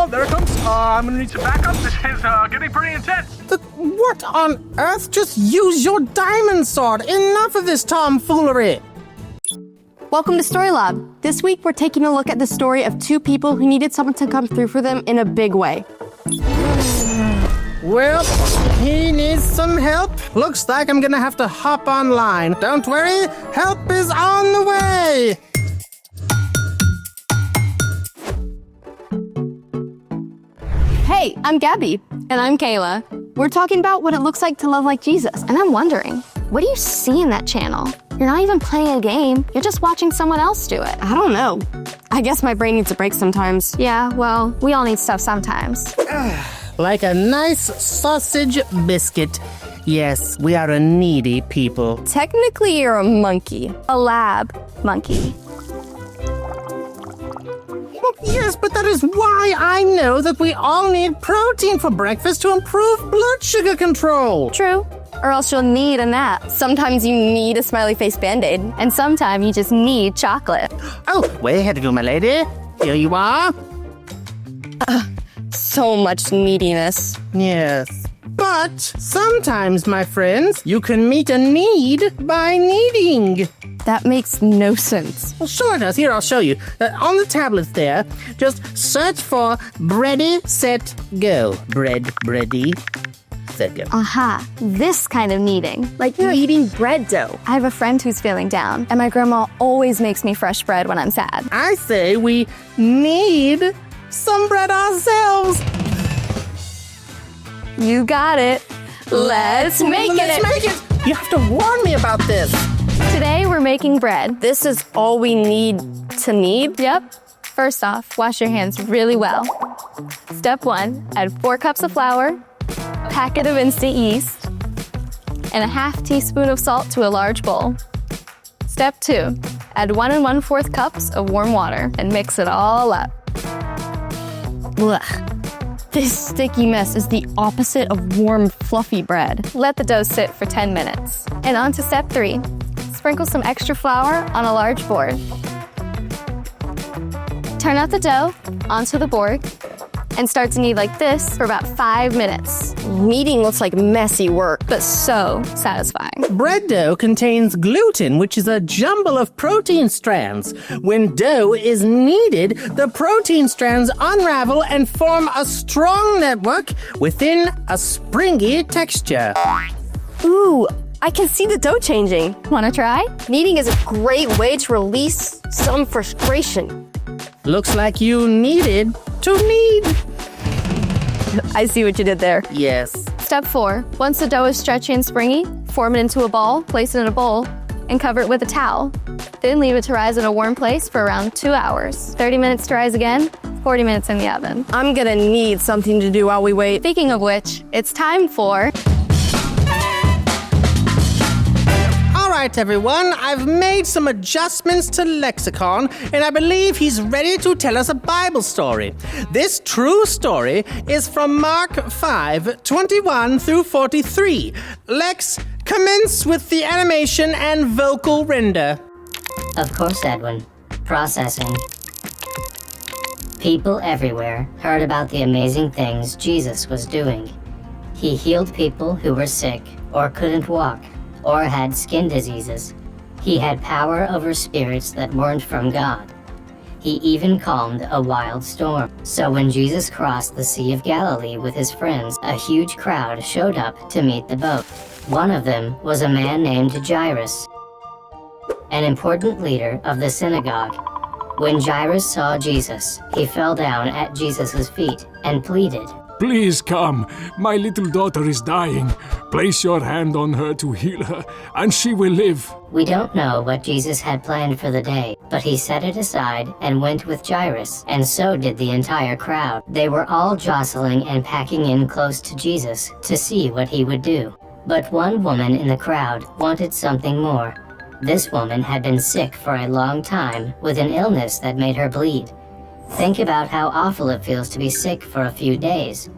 Oh, there it comes. I'm gonna need some backup. This is getting pretty intense. What on earth? Just use your diamond sword. Enough of this tomfoolery. Welcome to Story Lab. This week, we're taking a look at the story of two people who needed someone to come through for them in a big way. Well, he needs some help. Looks like I'm gonna have to hop online. Don't worry, help is on the way. Hey, I'm Gabby. And I'm Kayla. We're talking about what it looks like to love like Jesus. And I'm wondering, what do you see in that channel? You're not even playing a game. You're just watching someone else do it. I don't know. I guess my brain needs a break sometimes. Yeah, well, we all need stuff sometimes. Like a nice sausage biscuit. Yes, we are a needy people. Technically, you're a monkey. A lab monkey. Well, yes, but that is why I know that we all need protein for breakfast to improve blood sugar control. True. Or else you'll need a nap. Sometimes you need a smiley face Band-Aid. And sometimes you just need chocolate. Oh, way ahead of you, my lady. Here you are. So much neediness. Yes. But sometimes, my friends, you can meet a need by needing. That makes no sense. Well, sure it does. Here, I'll show you. On the tablets there, just search for Bready, Set, Go. Bready, Set, Go. Aha, this kind of kneading. Like kneading bread dough. I have a friend who's feeling down, and my grandma always makes me fresh bread when I'm sad. I say we need some bread ourselves. You got it. Let's make it. You have to warn me about this. Today we're making bread. This is all we need to knead? Yep. First off, wash your hands really well. Step 1, add 4 cups of flour, a packet of instant yeast, and a half teaspoon of salt to a large bowl. Step 2, add 1 1/4 cups of warm water and mix it all up. Blech. This sticky mess is the opposite of warm, fluffy bread. Let the dough sit for 10 minutes. And on to step 3. Sprinkle some extra flour on a large board. Turn out the dough onto the board and start to knead like this for about 5 minutes. Kneading looks like messy work. But so satisfying. Bread dough contains gluten, which is a jumble of protein strands. When dough is kneaded, the protein strands unravel and form a strong network within a springy texture. Ooh, I can see the dough changing. Wanna try? Kneading is a great way to release some frustration. Looks like you needed to knead. I see what you did there. Yes. Step 4. Once the dough is stretchy and springy, form it into a ball, place it in a bowl, and cover it with a towel. Then leave it to rise in a warm place for around 2 hours. 30 minutes to rise again, 40 minutes in the oven. I'm gonna need something to do while we wait. Speaking of which, it's time for... All right, everyone, I've made some adjustments to lexicon, and I believe he's ready to tell us a Bible story. This true story is from Mark 5:21 through 43. Lex, commence with the animation and vocal render. Of course, Edwin. Processing. People everywhere heard about the amazing things Jesus was doing. He healed people who were sick or couldn't walk, or had skin diseases. He had power over spirits that weren't from God. He even calmed a wild storm. So when Jesus crossed the Sea of Galilee with his friends, a huge crowd showed up to meet the boat. One of them was a man named Jairus, an important leader of the synagogue. When Jairus saw Jesus, he fell down at Jesus' feet and pleaded, "Please come, my little daughter is dying. Place your hand on her to heal her, and she will live." We don't know what Jesus had planned for the day, but he set it aside and went with Jairus, and so did the entire crowd. They were all jostling and packing in close to Jesus to see what he would do. But one woman in the crowd wanted something more. This woman had been sick for a long time with an illness that made her bleed. Think about how awful it feels to be sick for a few days.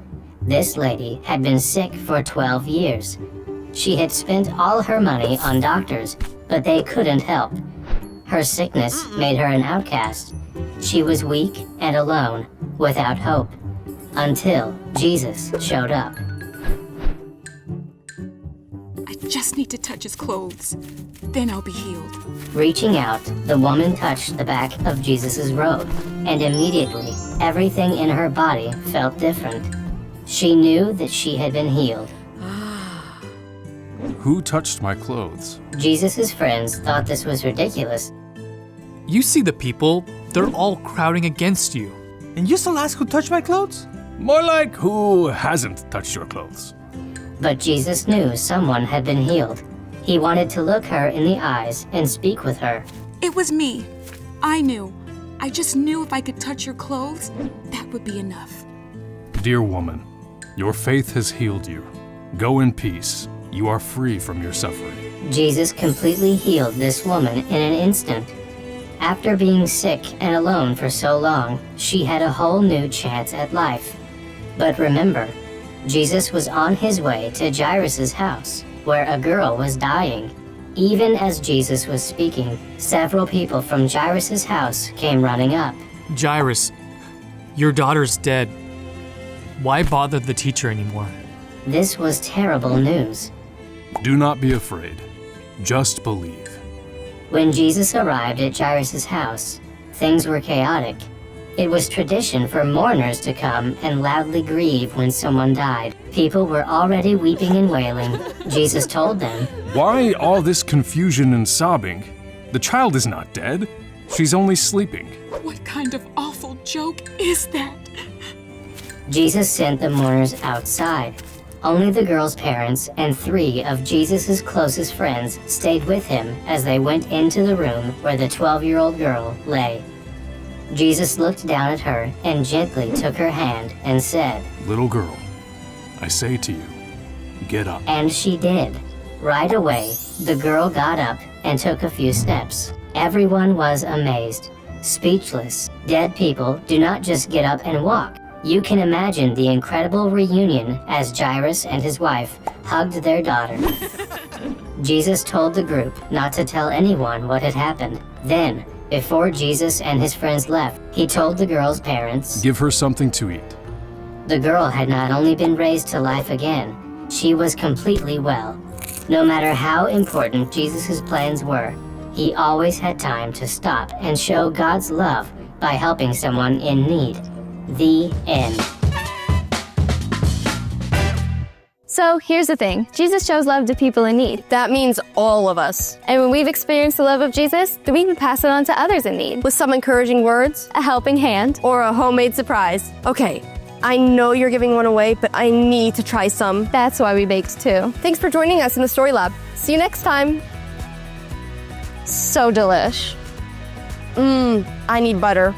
This lady had been sick for 12 years. She had spent all her money on doctors, but they couldn't help. Her sickness made her an outcast. She was weak and alone, without hope. until Jesus showed up. I just need to touch his clothes. Then I'll be healed. Reaching out, the woman touched the back of Jesus' robe, and immediately, everything in her body felt different. She knew that she had been healed. Who touched my clothes? Jesus' friends thought this was ridiculous, You see the people, they're all crowding against you. And you still ask who touched my clothes? More like who hasn't touched your clothes? but Jesus knew someone had been healed. He wanted to look her in the eyes and speak with her. It was me. I knew. I just knew if I could touch your clothes, that would be enough. Dear woman, your faith has healed you. Go in peace. You are free from your suffering. Jesus completely healed this woman in an instant. After being sick and alone for so long, she had a whole new chance at life. But remember, Jesus was on his way to Jairus' house, where a girl was dying. Even as Jesus was speaking, several people from Jairus' house came running up. Jairus, your daughter's dead. Why bother the teacher anymore? This was terrible news. Do not be afraid. Just believe. When Jesus arrived at Jairus' house, things were chaotic. It was tradition for mourners to come and loudly grieve when someone died. People were already weeping and wailing. Jesus told them, Why all this confusion and sobbing? The child is not dead. She's only sleeping. What kind of awful joke is that? Jesus sent the mourners outside. Only the girl's parents and 3 of Jesus' closest friends stayed with him as they went into the room where the 12-year-old girl lay. Jesus looked down at her and gently took her hand and said, Little girl, I say to you, get up. and she did. Right away, the girl got up and took a few steps. Everyone was amazed, speechless. Dead people do not just get up and walk. You can imagine the incredible reunion as Jairus and his wife hugged their daughter. Jesus told the group not to tell anyone what had happened. Then, before Jesus and his friends left, he told the girl's parents, Give her something to eat. the girl had not only been raised to life again, she was completely well. No matter how important Jesus' plans were, he always had time to stop and show God's love by helping someone in need. The end. So here's the thing. Jesus shows love to people in need. That means all of us. And when we've experienced the love of Jesus, then we can pass it on to others in need. With some encouraging words A helping hand. or a homemade surprise. Okay, I know you're giving one away, but I need to try some. That's why we baked too. Thanks for joining us in the Story Lab. See you next time. So delish. I need butter.